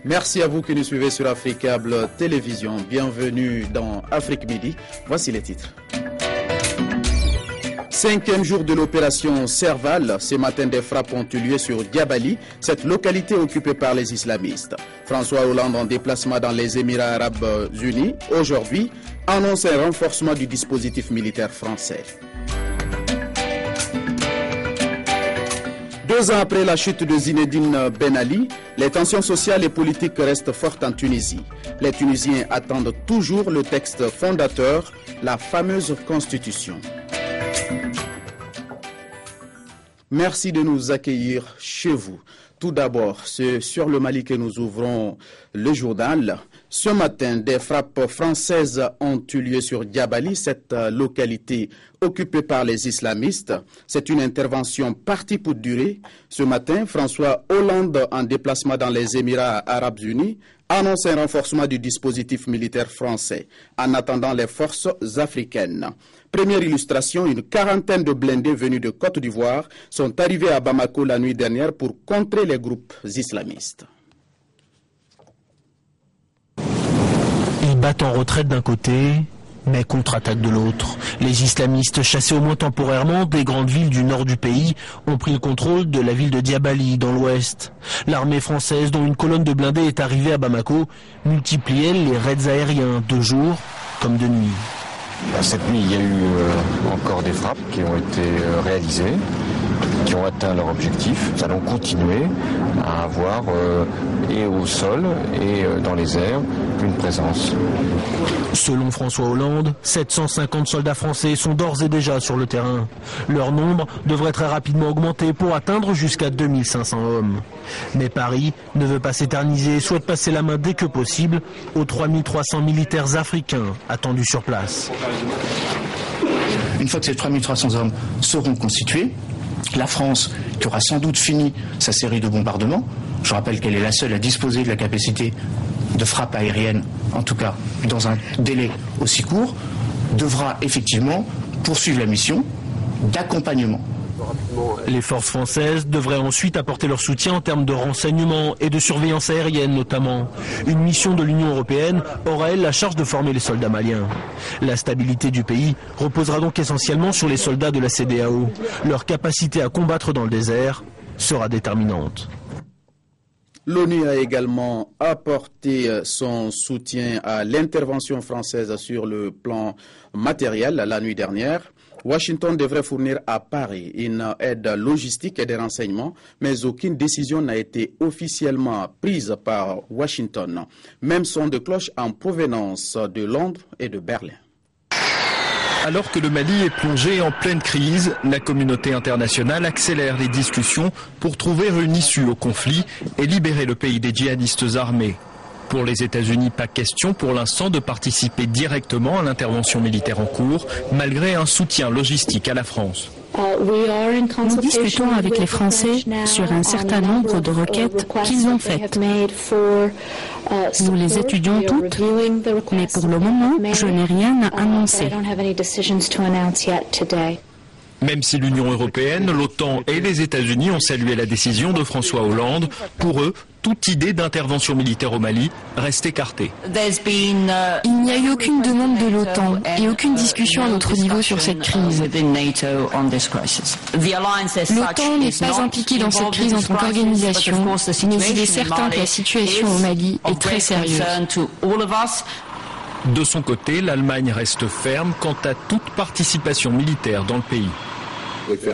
Merci à vous qui nous suivez sur Africable Télévision. Bienvenue dans Afrique Midi. Voici les titres. 5e jour de l'opération Serval. Ce matin, des frappes ont eu lieu sur Diabali, cette localité occupée par les islamistes. François Hollande, en déplacement dans les Émirats arabes unis, aujourd'hui, annonce un renforcement du dispositif militaire français. 2 ans après la chute de Zinedine Ben Ali, les tensions sociales et politiques restent fortes en Tunisie. Les Tunisiens attendent toujours le texte fondateur, la fameuse constitution. Merci de nous accueillir chez vous. Tout d'abord, c'est sur le Mali que nous ouvrons le journal. Ce matin, des frappes françaises ont eu lieu sur Diabali, cette localité occupée par les islamistes. C'est une intervention partie pour durer. Ce matin, François Hollande, en déplacement dans les Émirats arabes unis, annonce un renforcement du dispositif militaire français en attendant les forces africaines. Première illustration, une quarantaine de blindés venus de Côte d'Ivoire sont arrivés à Bamako la nuit dernière pour contrer les groupes islamistes. Ils battent en retraite d'un côté, mais contre-attaquent de l'autre. Les islamistes, chassés au moins temporairement des grandes villes du nord du pays, ont pris le contrôle de la ville de Diabali, dans l'ouest. L'armée française, dont une colonne de blindés est arrivée à Bamako, multipliait les raids aériens de jour comme de nuit. Cette nuit, il y a eu encore des frappes qui ont été réalisées, qui ont atteint leur objectif. Nous allons continuer à avoir, et au sol et dans les airs, une présence. Selon François Hollande, 750 soldats français sont d'ores et déjà sur le terrain. Leur nombre devrait très rapidement augmenter pour atteindre jusqu'à 2500 hommes. Mais Paris ne veut pas s'éterniser et souhaite passer la main dès que possible aux 3300 militaires africains attendus sur place. Une fois que ces 3300 hommes seront constitués, la France, qui aura sans doute fini sa série de bombardements, je rappelle qu'elle est la seule à disposer de la capacité de frappe aérienne, en tout cas dans un délai aussi court, devra effectivement poursuivre la mission d'accompagnement. Les forces françaises devraient ensuite apporter leur soutien en termes de renseignement et de surveillance aérienne notamment. Une mission de l'Union européenne aura elle la charge de former les soldats maliens. La stabilité du pays reposera donc essentiellement sur les soldats de la CEDEAO. Leur capacité à combattre dans le désert sera déterminante. L'ONU a également apporté son soutien à l'intervention française sur le plan matériel la nuit dernière. Washington devrait fournir à Paris une aide logistique et des renseignements, mais aucune décision n'a été officiellement prise par Washington. Même son de cloche en provenance de Londres et de Berlin. Alors que le Mali est plongé en pleine crise, la communauté internationale accélère les discussions pour trouver une issue au conflit et libérer le pays des djihadistes armés. Pour les États-Unis, pas question pour l'instant de participer directement à l'intervention militaire en cours, malgré un soutien logistique à la France. Nous discutons avec les Français sur un certain nombre de requêtes qu'ils ont faites. Nous les étudions toutes, mais pour le moment, je n'ai rien à annoncer. Même si l'Union européenne, l'OTAN et les États-Unis ont salué la décision de François Hollande, pour eux, toute idée d'intervention militaire au Mali reste écartée. Il n'y a eu aucune demande de l'OTAN et aucune discussion à notre niveau sur cette crise. L'OTAN n'est pas impliquée dans cette crise en tant qu'organisation, mais il est certain que la situation au Mali est très sérieuse. De son côté, l'Allemagne reste ferme quant à toute participation militaire dans le pays.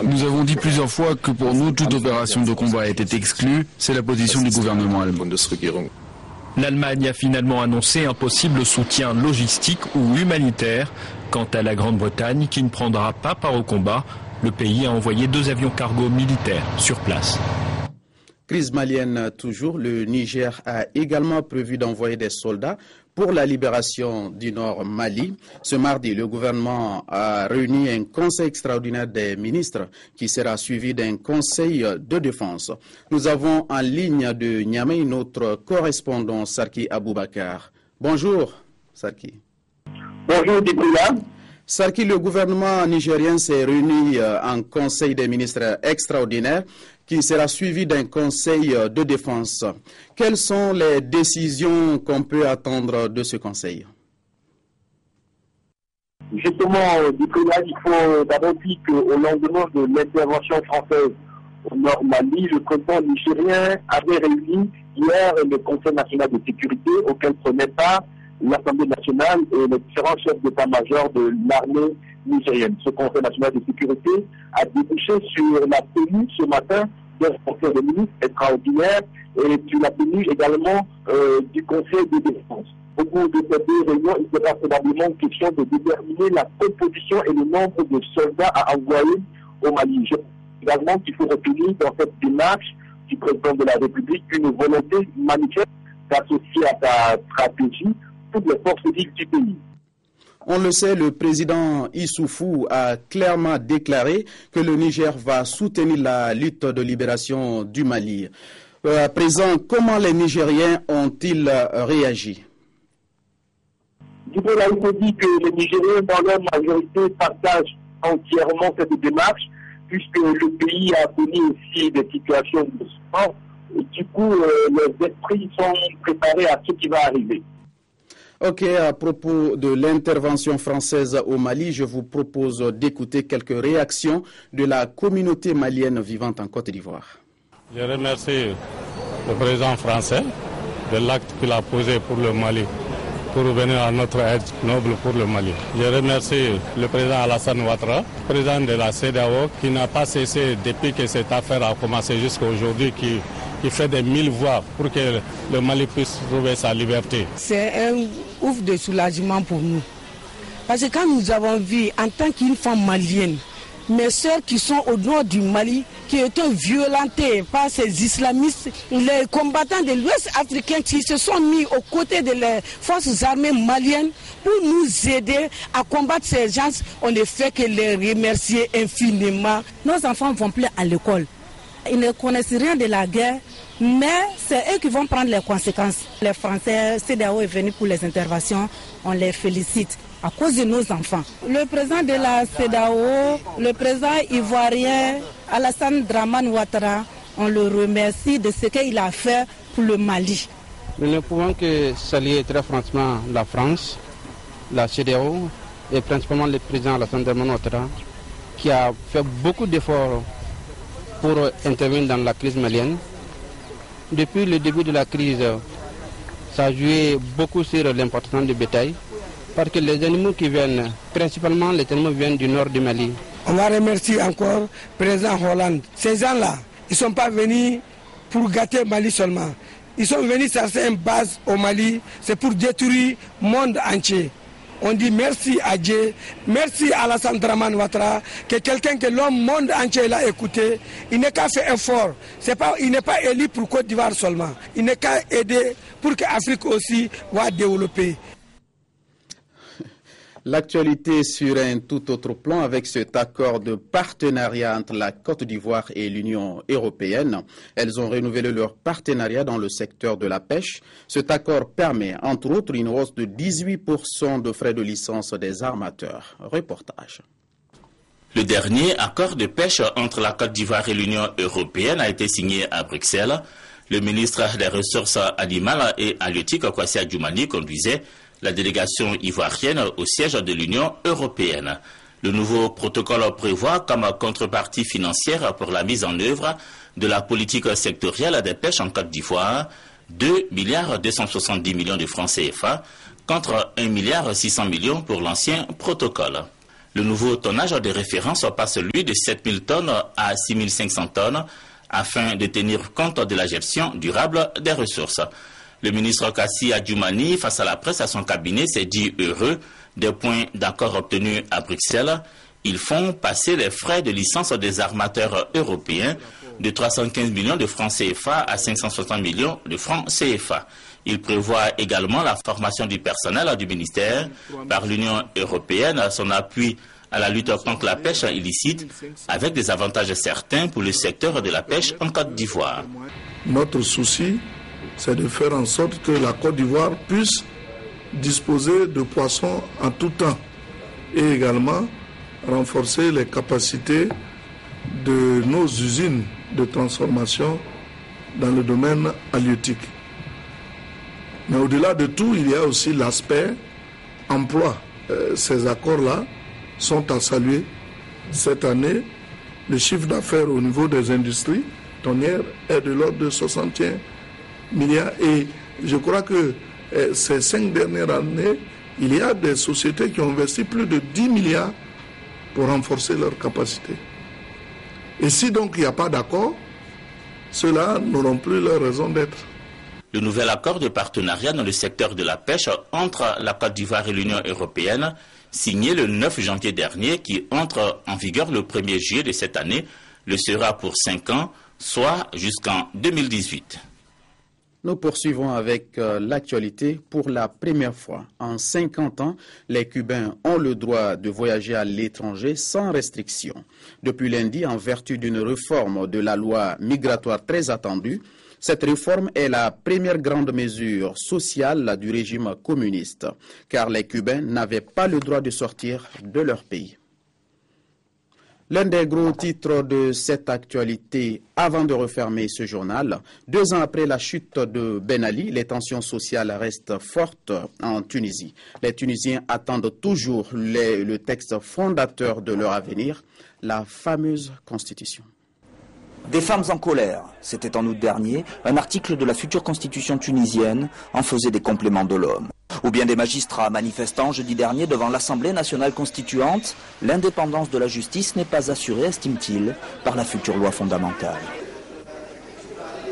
Nous avons dit plusieurs fois que pour nous, toute opération de combat était exclue. C'est la position du gouvernement allemand. L'Allemagne a finalement annoncé un possible soutien logistique ou humanitaire. Quant à la Grande-Bretagne, qui ne prendra pas part au combat, le pays a envoyé 2 avions cargo militaires sur place. Crise malienne toujours, le Niger a également prévu d'envoyer des soldats pour la libération du Nord Mali. Ce mardi, le gouvernement a réuni un conseil extraordinaire des ministres qui sera suivi d'un conseil de défense. Nous avons en ligne de Niamey notre correspondant Sarki Aboubakar. Bonjour Sarki. Bonjour Dibouya. Sarki, le gouvernement nigérien s'est réuni en conseil des ministres extraordinaire. qui sera suivi d'un conseil de défense. Quelles sont les décisions qu'on peut attendre de ce conseil? Justement, Nicolas, il faut d'abord dire qu'au lendemain de l'intervention française au Nord Mali, le président nigérien avait réuni hier le Conseil national de sécurité auquel prenait part l'Assemblée nationale et les différents chefs d'état-major de l'armée nigérienne. Ce Conseil national de sécurité a débouché sur la tenue ce matin d'un Conseil des ministres extraordinaire et sur la tenue également du Conseil de défense. Au cours de ces deux réunions, il sera probablement question de déterminer la composition et le nombre de soldats à envoyer au Mali. Je pense également qu'il faut retenir dans cette démarche du président de la République une volonté manifeste d'associer à sa stratégie toutes les forces vives du pays. On le sait, le président Issoufou a clairement déclaré que le Niger va soutenir la lutte de libération du Mali. À présent, comment les Nigériens ont-ils réagi? Du coup, là, il faut dire que les Nigériens, dans leur majorité, partagent entièrement cette démarche, puisque le pays a connu aussi des situations de sport. Et du coup, les esprits sont préparés à ce qui va arriver. Ok, à propos de l'intervention française au Mali, je vous propose d'écouter quelques réactions de la communauté malienne vivant en Côte d'Ivoire. Je remercie le président français de l'acte qu'il a posé pour le Mali, pour venir à notre aide noble pour le Mali. Je remercie le président Alassane Ouattara, président de la CEDEAO, qui n'a pas cessé depuis que cette affaire a commencé jusqu'à aujourd'hui, qui fait des 1000 voix pour que le Mali puisse trouver sa liberté. C'est un ouf de soulagement pour nous. Parce que quand nous avons vu en tant qu'une femme malienne, mes sœurs qui sont au nord du Mali, qui étaient violentées par ces islamistes, les combattants de l'Ouest africain qui se sont mis aux côtés des forces armées maliennes pour nous aider à combattre ces gens, on ne fait que les remercier infiniment. Nos enfants ne vont plus à l'école. Ils ne connaissent rien de la guerre, mais c'est eux qui vont prendre les conséquences. Les Français, CEDEAO est venu pour les interventions, on les félicite à cause de nos enfants. Le président de la CEDEAO, le président ivoirien Alassane Dramane Ouattara, on le remercie de ce qu'il a fait pour le Mali. Nous ne pouvons que saluer très franchement la France, la CEDEAO et principalement le président Alassane Dramane Ouattara qui a fait beaucoup d'efforts pour intervenir dans la crise malienne. Depuis le début de la crise, ça a joué beaucoup sur l'importance du bétail, parce que les animaux qui viennent, principalement les animaux viennent du nord du Mali. On va remercier encore le président Hollande. Ces gens-là, ils ne sont pas venus pour gâter le Mali seulement. Ils sont venus chercher une base au Mali, c'est pour détruire le monde entier. On dit merci à Dieu, merci à Alassane Dramane Ouattara, que quelqu'un que le monde entier l'a écouté, il n'est qu'à faire un effort. Il n'est pas élu pour Côte d'Ivoire seulement, il n'est qu'à aider pour que l'Afrique aussi va développer. L'actualité sur un tout autre plan avec cet accord de partenariat entre la Côte d'Ivoire et l'Union européenne. Elles ont renouvelé leur partenariat dans le secteur de la pêche. Cet accord permet, entre autres, une hausse de 18% de frais de licence des armateurs. Reportage. Le dernier accord de pêche entre la Côte d'Ivoire et l'Union européenne a été signé à Bruxelles. Le ministre des Ressources animales et halieutiques, Kwasi Adjoumani, conduisait la délégation ivoirienne au siège de l'Union européenne. Le nouveau protocole prévoit comme contrepartie financière pour la mise en œuvre de la politique sectorielle des pêches en Côte d'Ivoire 2,270 milliards de francs CFA contre 1,6 milliard pour l'ancien protocole. Le nouveau tonnage de référence passe lui de 7000 tonnes à 6500 tonnes afin de tenir compte de la gestion durable des ressources. Le ministre Kwasi Adjoumani, face à la presse, à son cabinet, s'est dit heureux des points d'accord obtenus à Bruxelles. Ils font passer les frais de licence des armateurs européens de 315 millions de francs CFA à 560 millions de francs CFA. Il prévoit également la formation du personnel du ministère par l'Union européenne, son appui à la lutte contre la pêche illicite, avec des avantages certains pour le secteur de la pêche en Côte d'Ivoire. Notre souci, c'est de faire en sorte que la Côte d'Ivoire puisse disposer de poissons en tout temps et également renforcer les capacités de nos usines de transformation dans le domaine halieutique. Mais au-delà de tout, il y a aussi l'aspect emploi. Ces accords-là sont à saluer. Cette année, le chiffre d'affaires au niveau des industries tonnières est de l'ordre de 61 milliards. Et je crois que ces 5 dernières années, il y a des sociétés qui ont investi plus de 10 milliards pour renforcer leur capacité. Et si donc il n'y a pas d'accord, ceux-là n'auront plus leur raison d'être. Le nouvel accord de partenariat dans le secteur de la pêche entre la Côte d'Ivoire et l'Union européenne, signé le 9 janvier dernier, qui entre en vigueur le 1er juillet de cette année, le sera pour 5 ans, soit jusqu'en 2018. Nous poursuivons avec l'actualité. Pour la première fois en 50 ans, les Cubains ont le droit de voyager à l'étranger sans restriction. Depuis lundi, en vertu d'une réforme de la loi migratoire très attendue, cette réforme est la première grande mesure sociale du régime communiste, car les Cubains n'avaient pas le droit de sortir de leur pays. L'un des gros titres de cette actualité, avant de refermer ce journal, 2 ans après la chute de Ben Ali, les tensions sociales restent fortes en Tunisie. Les Tunisiens attendent toujours le texte fondateur de leur avenir, la fameuse constitution. Des femmes en colère. C'était en août dernier, un article de la future constitution tunisienne en faisait des compléments de l'homme. Ou bien des magistrats manifestant jeudi dernier devant l'Assemblée nationale constituante, l'indépendance de la justice n'est pas assurée, estime-t-il, par la future loi fondamentale.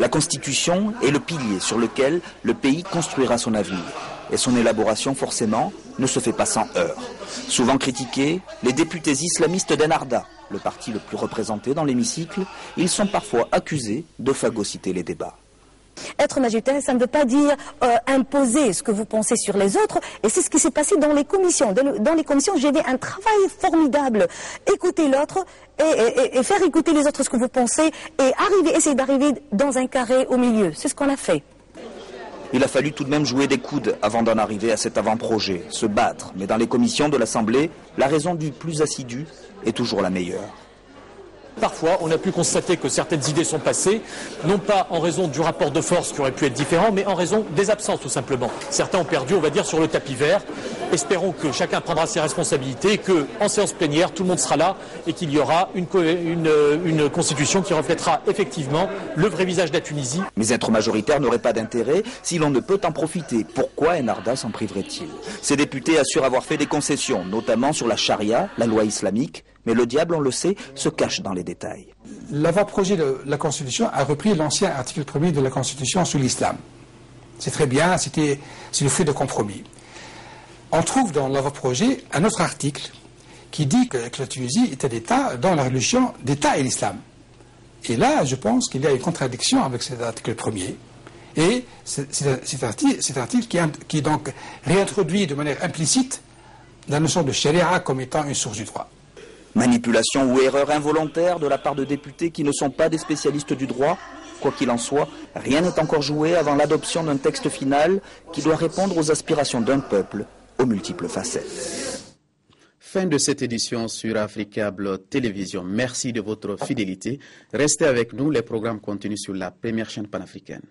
La constitution est le pilier sur lequel le pays construira son avenir. Et son élaboration, forcément, ne se fait pas sans heurts. Souvent critiqués, les députés islamistes d'Ennahda, le parti le plus représenté dans l'hémicycle, ils sont parfois accusés de phagocyter les débats. Être majoritaire, ça ne veut pas dire imposer ce que vous pensez sur les autres. Et c'est ce qui s'est passé dans les commissions. Dans les commissions, j'ai fait un travail formidable. Écouter l'autre et faire écouter les autres ce que vous pensez et essayer d'arriver dans un carré au milieu. C'est ce qu'on a fait. Il a fallu tout de même jouer des coudes avant d'en arriver à cet avant-projet, se battre. Mais dans les commissions de l'Assemblée, la raison du plus assidu est toujours la meilleure. Parfois, on a pu constater que certaines idées sont passées, non pas en raison du rapport de force qui aurait pu être différent, mais en raison des absences tout simplement. Certains ont perdu, on va dire, sur le tapis vert. Espérons que chacun prendra ses responsabilités, qu'en séance plénière, tout le monde sera là et qu'il y aura une constitution qui reflètera effectivement le vrai visage de la Tunisie. Mais être majoritaire n'aurait pas d'intérêt si l'on ne peut en profiter. Pourquoi Ennahda s'en priverait-il? Ces députés assurent avoir fait des concessions, notamment sur la charia, la loi islamique. Mais le diable, on le sait, se cache dans les détails. L'avant-projet de la Constitution a repris l'ancien article 1er de la Constitution sur l'islam. C'est très bien, c'est le fruit de compromis. On trouve dans l'avant-projet un autre article qui dit que la Tunisie est un État dont la religion d'État est l'islam. Et là, je pense qu'il y a une contradiction avec cet article 1er. Et cet article qui donc réintroduit de manière implicite la notion de charia comme étant une source du droit. Manipulation ou erreur involontaire de la part de députés qui ne sont pas des spécialistes du droit. Quoi qu'il en soit, rien n'est encore joué avant l'adoption d'un texte final qui doit répondre aux aspirations d'un peuple aux multiples facettes. Fin de cette édition sur Africable Télévision. Merci de votre fidélité. Restez avec nous, les programmes continuent sur la première chaîne panafricaine.